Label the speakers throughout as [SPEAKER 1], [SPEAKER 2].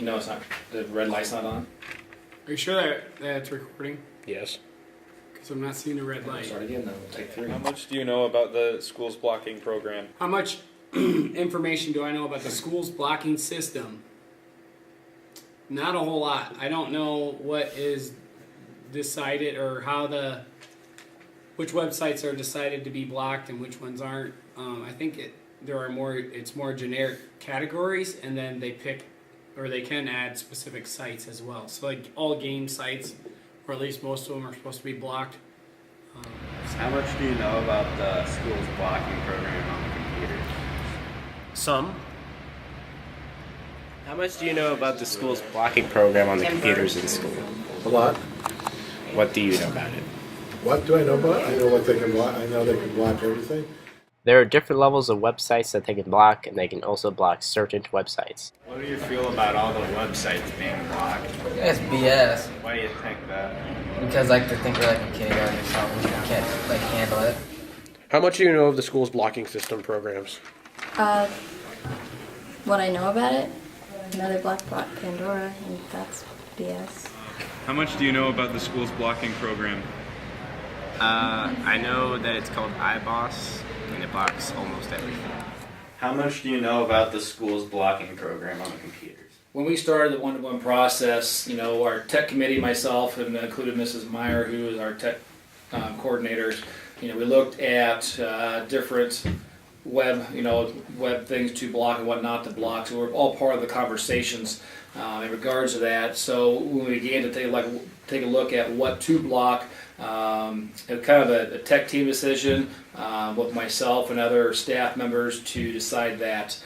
[SPEAKER 1] No, it's not. The red light's not on.
[SPEAKER 2] Are you sure that it's recording?
[SPEAKER 3] Yes.
[SPEAKER 2] Because I'm not seeing a red light.
[SPEAKER 1] Start again, then we'll take 3.
[SPEAKER 4] How much do you know about the school's blocking program?
[SPEAKER 2] How much information do I know about the school's blocking system? Not a whole lot. I don't know what is decided or how which websites are decided to be blocked and which ones aren't. I think it's more generic categories, and then they pick, or they can add specific sites as well. So like all game sites, or at least most of them, are supposed to be blocked.
[SPEAKER 5] How much do you know about the school's blocking program on the computer?
[SPEAKER 3] Some.
[SPEAKER 6] How much do you know about the school's blocking program on the computers in school?
[SPEAKER 7] A lot.
[SPEAKER 6] What do you know about it?
[SPEAKER 7] What do I know about? I know what they can block. I know they can block everything.
[SPEAKER 6] There are different levels of websites that they can block, and they can also block certain websites.
[SPEAKER 5] What do you feel about all the websites being blocked?
[SPEAKER 8] It's BS.
[SPEAKER 5] Why do you think that?
[SPEAKER 8] Because I like to think we're like a kindergarten or something. We can't like handle it.
[SPEAKER 3] How much do you know of the school's blocking system programs?
[SPEAKER 9] What I know about it, another block Pandora, and that's BS.
[SPEAKER 4] How much do you know about the school's blocking program?
[SPEAKER 6] I know that it's called iBoss, and it blocks almost everything.
[SPEAKER 5] How much do you know about the school's blocking program on the computers?
[SPEAKER 1] When we started the one-to-one process, our tech committee, myself, and included Mrs. Meyer, who is our tech coordinator, we looked at different web things to block and what not to block. So we're all part of the conversations in regards to that. So when we began to take a look at what to block, it was kind of a tech team decision with myself and other staff members to decide that.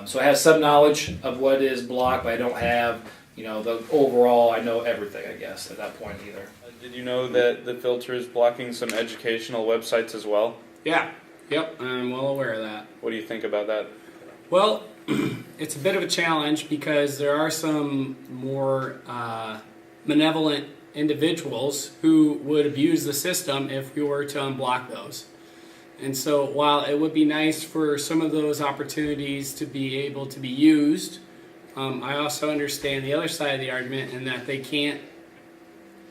[SPEAKER 1] So I have some knowledge of what is blocked, but I don't have, the overall, I know everything, I guess, at that point either.
[SPEAKER 4] Did you know that the filter is blocking some educational websites as well?
[SPEAKER 2] Yeah. Yep, I'm well aware of that.
[SPEAKER 4] What do you think about that?
[SPEAKER 2] Well, it's a bit of a challenge because there are some more benevolent individuals who would abuse the system if we were to unblock those. And so while it would be nice for some of those opportunities to be able to be used, I also understand the other side of the argument in that they can't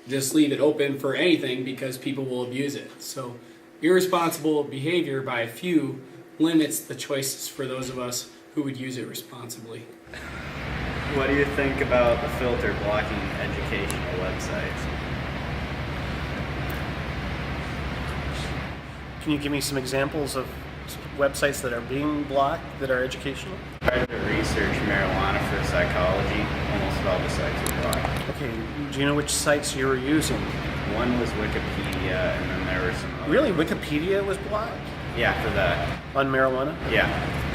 [SPEAKER 2] just leave it open for anything because people will abuse it. So irresponsible behavior by a few limits the choices for those of us who would use it responsibly.
[SPEAKER 5] What do you think about the filter blocking educational websites?
[SPEAKER 3] Can you give me some examples of websites that are being blocked that are educational?
[SPEAKER 5] I tried to research marijuana for psychology. Almost all the sites are blocked.
[SPEAKER 3] Okay, do you know which sites you were using?
[SPEAKER 5] One was Wikipedia, and then there were some other.
[SPEAKER 3] Really? Wikipedia was blocked?
[SPEAKER 5] Yeah, for that.
[SPEAKER 3] On marijuana?
[SPEAKER 5] Yeah.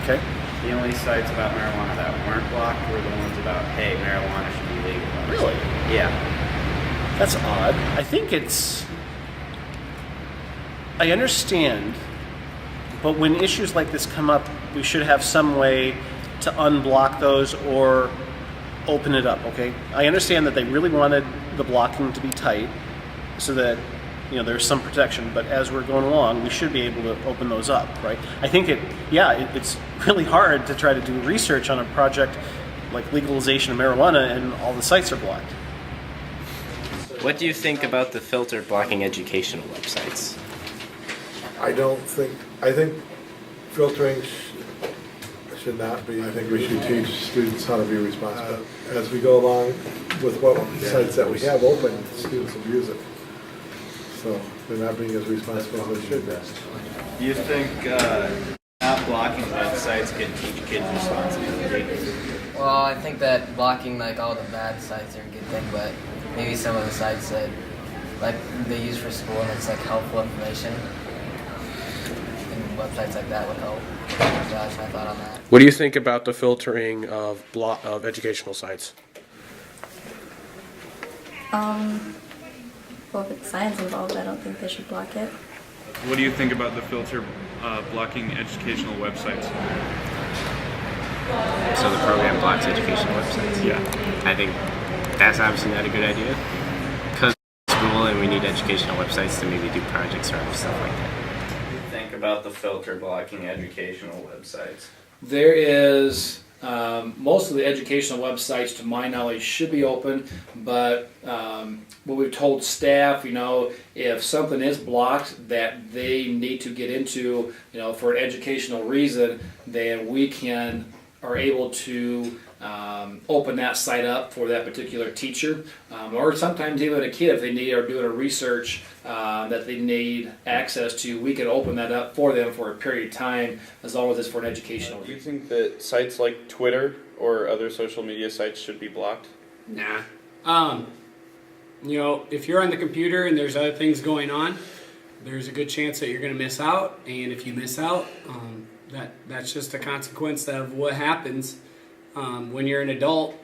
[SPEAKER 3] Okay.
[SPEAKER 5] The only sites about marijuana that weren't blocked were the ones about, hey, marijuana should be legal.
[SPEAKER 3] Really?
[SPEAKER 5] Yeah.
[SPEAKER 3] That's odd. I think I understand, but when issues like this come up, we should have some way to unblock those or open it up, okay? I understand that they really wanted the blocking to be tight so that there's some protection, but as we're going along, we should be able to open those up, right? I think it's really hard to try to do research on a project like legalization of marijuana and all the sites are blocked.
[SPEAKER 6] What do you think about the filter blocking educational websites?
[SPEAKER 7] I think filtering should not be. I think we should teach students how to be responsible. As we go along with what sites that we have open, students abuse it. So they're not being as responsible as they should be.
[SPEAKER 5] Do you think not blocking websites can teach kids responsibility?
[SPEAKER 8] Well, I think that blocking like all the bad sites are a good thing, but maybe some of the sites that like they use for school and it's like helpful information, and websites like that would help. That's my thought on that.
[SPEAKER 3] What do you think about the filtering of educational sites?
[SPEAKER 9] Well, if it's science involved, I don't think they should block it.
[SPEAKER 4] What do you think about the filter blocking educational websites?
[SPEAKER 6] So the program blocks educational websites?
[SPEAKER 4] Yeah.
[SPEAKER 6] I think that's obviously not a good idea. Because it's school and we need educational websites to maybe do projects or other stuff like that.
[SPEAKER 5] What do you think about the filter blocking educational websites?
[SPEAKER 1] There is Most of the educational websites, to my knowledge, should be open, but what we've told staff, if something is blocked that they need to get into, for an educational reason, then we are able to open that site up for that particular teacher, or sometimes even a kid, if they are doing a research that they need access to, we can open that up for them for a period of time, as long as it's for an educational
[SPEAKER 4] Do you
[SPEAKER 1] reason.
[SPEAKER 4] think that sites like Twitter or other social media sites should be blocked?
[SPEAKER 2] Nah. If you're on the computer and there's other things going on, there's a good chance that you're going to miss out. And if you miss out, that's just a consequence of what happens. When you're an adult,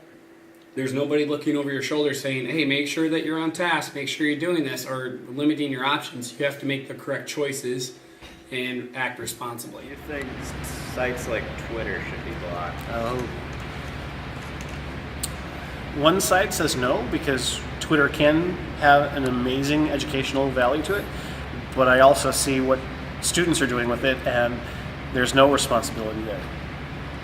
[SPEAKER 2] there's nobody looking over your shoulder saying, hey, make sure that you're on task, make sure you're doing this, or limiting your options. You have to make the correct choices and act responsibly.
[SPEAKER 5] You think sites like Twitter should be blocked?
[SPEAKER 3] One side says no, because Twitter can have an amazing educational value to it, but I also see what students are doing with it, and there's no responsibility there.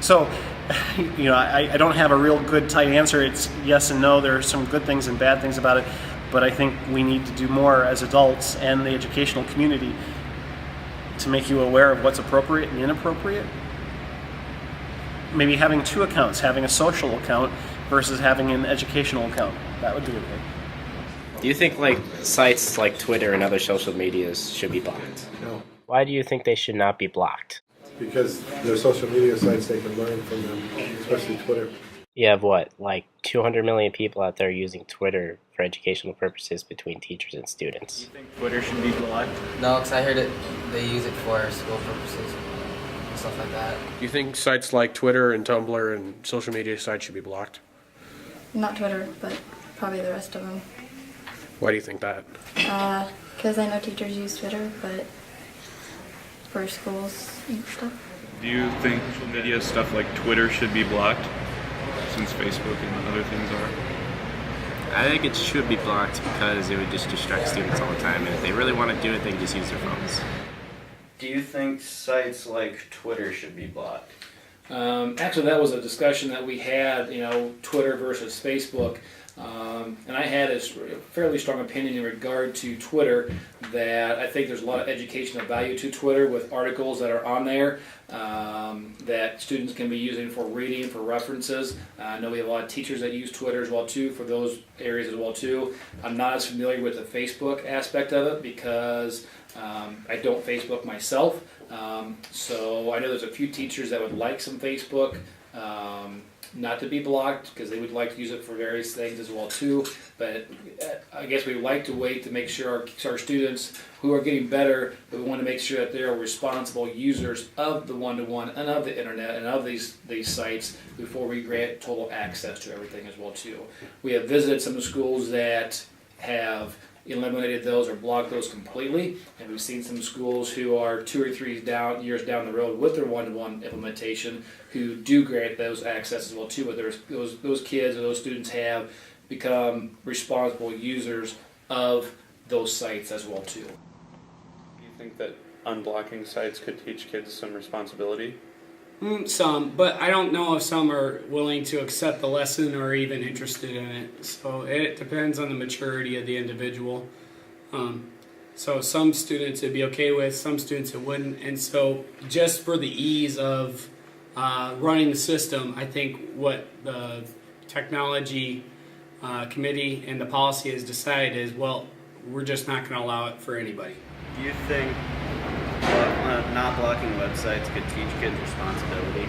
[SPEAKER 3] So, I don't have a real good tight answer. It's yes and no. There are some good things and bad things about it, but I think we need to do more as adults and the educational community to make you aware of what's appropriate and inappropriate. Maybe having two accounts, having a social account versus having an educational account. That would be okay.
[SPEAKER 6] Do you think sites like Twitter and other social medias should be blocked?
[SPEAKER 7] No,
[SPEAKER 6] Why do you think they should not be blocked?
[SPEAKER 7] because their social media sites, they can learn from them, especially Twitter.
[SPEAKER 6] You have 200 million people out there using Twitter for educational purposes between teachers and students.
[SPEAKER 5] Do you think Twitter should be blocked?
[SPEAKER 8] No, because I heard they use it for school purposes and stuff like that.
[SPEAKER 10] You think sites like Twitter and Tumblr and social media sites should be blocked?
[SPEAKER 9] Not Twitter, but probably the rest of them.
[SPEAKER 10] Why do you think that?
[SPEAKER 9] Because I know teachers use Twitter, but for schools and stuff.
[SPEAKER 4] Do you think social media stuff like Twitter should be blocked, since Facebook and other things are?
[SPEAKER 6] I think it should be blocked because it would just distract students all the time, and if they really want to do it, they can just use their phones.
[SPEAKER 5] Do you think sites like Twitter should be blocked?
[SPEAKER 1] Actually, that was a discussion that we had, Twitter versus Facebook. And I had a fairly strong opinion in regard to Twitter, that I think there's a lot of educational value to Twitter with articles that are on there that students can be using for reading, for references. I know we have a lot of teachers that use Twitter as well too, for those areas as well too. I'm not as familiar with the Facebook aspect of it because I don't Facebook myself. So I know there's a few teachers that would like some Facebook. Not to be blocked because they would like to use it for various things as well too, but I guess we would like to wait to make sure our students who are getting better, but we want to make sure that they are responsible users of the one-to-one and of the internet and of these sites before we grant total access to everything as well too. We have visited some of the schools that have eliminated those or blocked those completely, and we've seen some schools who are 2 or 3 years down the road with their one-to-one implementation who do grant those access as well too, but those kids or those students have become responsible users of those sites as well too.
[SPEAKER 4] Do you think that unblocking sites could teach kids some responsibility?
[SPEAKER 2] Some, but I don't know if some are willing to accept the lesson or even interested in it. So it depends on the maturity of the individual. So some students it'd be okay with, some students it wouldn't. And so just for the ease of running the system, I think what the technology committee and the policy has decided is, well, we're just not going to allow it for anybody.
[SPEAKER 5] Do you think not blocking websites could teach kids responsibility?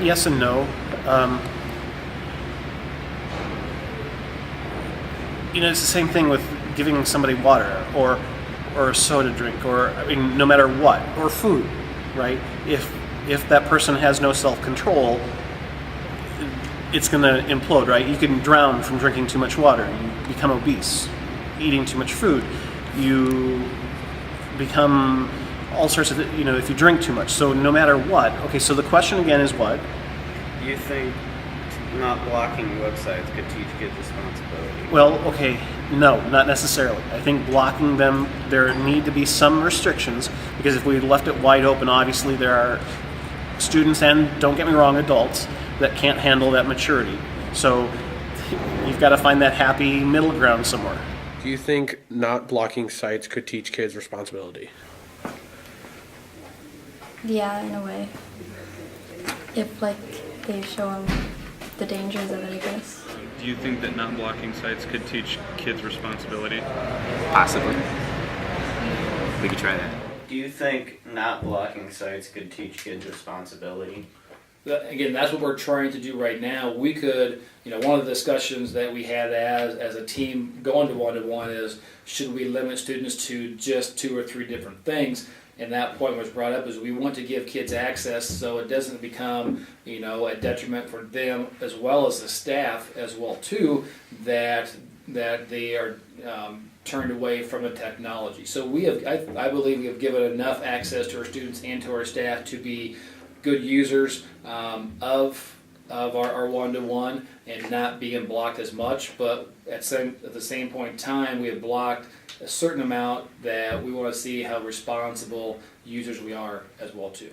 [SPEAKER 3] Yes and no. It's the same thing with giving somebody water or a soda drink, or no matter what, or food, right? If that person has no self-control, it's going to implode, right? You can drown from drinking too much water. You become obese, eating too much food. You become all sorts of, if you drink too much. So no matter what. Okay, so the question again is what?
[SPEAKER 5] Do you think not blocking websites could teach kids responsibility?
[SPEAKER 3] Well, okay, no, not necessarily. I think blocking them, there need to be some restrictions, because if we left it wide open, obviously there are students and, don't get me wrong, adults that can't handle that maturity. So you've got to find that happy middle ground somewhere.
[SPEAKER 10] Do you think not blocking sites could teach kids responsibility?
[SPEAKER 9] Yeah, in a way. If like they show them the dangers of it, I guess.
[SPEAKER 4] Do you think that not blocking sites could teach kids responsibility?
[SPEAKER 6] Possibly. We could try that.
[SPEAKER 11] Do you think not blocking sites could teach kids responsibility?
[SPEAKER 1] Again, that's what we're trying to do right now. We could, one of the discussions that we had as a team going to one-to-one is, should we limit students to just 2 or 3 different things? And that point was brought up is we want to give kids access so it doesn't become, a detriment for them as well as the staff as well too, that they are turned away from the technology. So I believe we have given enough access to our students and to our staff to be good users of our one-to-one and not being blocked as much, but at the same point in time we have blocked a certain amount that we want to see how responsible users we are as well too.